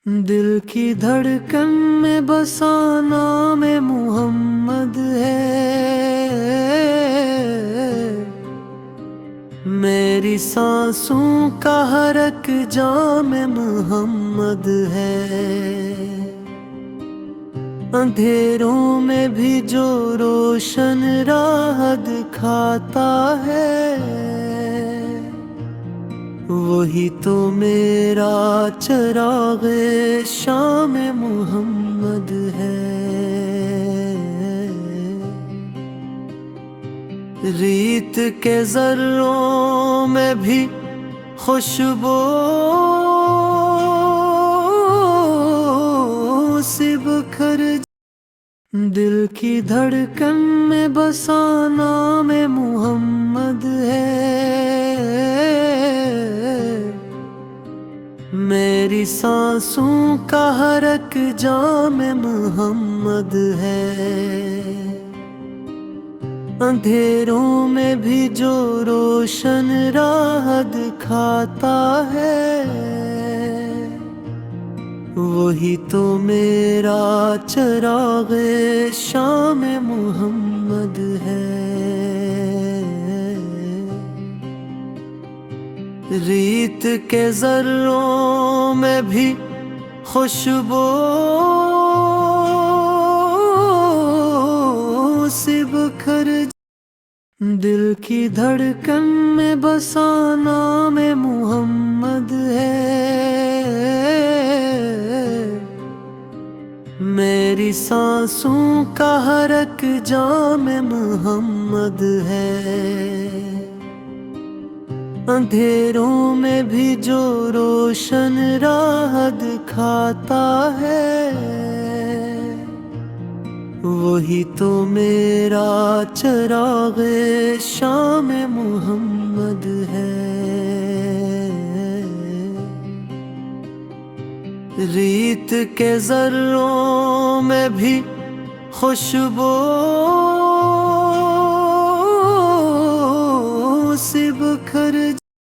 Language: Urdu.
دل کی دھڑکن میں بسا نام محمد ہے، میری سانسوں کا ہر ایک جام محمد ہے۔ اندھیروں میں بھی جو روشن راہ دکھاتا ہے، وہی تو میرا چراغ شام محمد ہے۔ ریت کے ذروں میں بھی خوشبو سی بکھر، دل کی دھڑکن میں بسا نام محمد ہے، میری سانسوں کا ہر ایک جام محمد ہے۔ اندھیروں میں بھی جو روشن راہ دکھاتا ہے، وہی تو میرا چراغ شام محمد ہے۔ ریت کے ذروں میں بھی خوشبو سی بکھر، دل کی دھڑکن میں بسا نام محمد ہے، میری سانسوں کا ہر ایک جام محمد ہے۔ اندھیروں میں بھی جو روشن راہ دکھاتا ہے، وہی تو میرا چراغ شام محمد ہے۔ ریت کے ذروں میں بھی خوشبو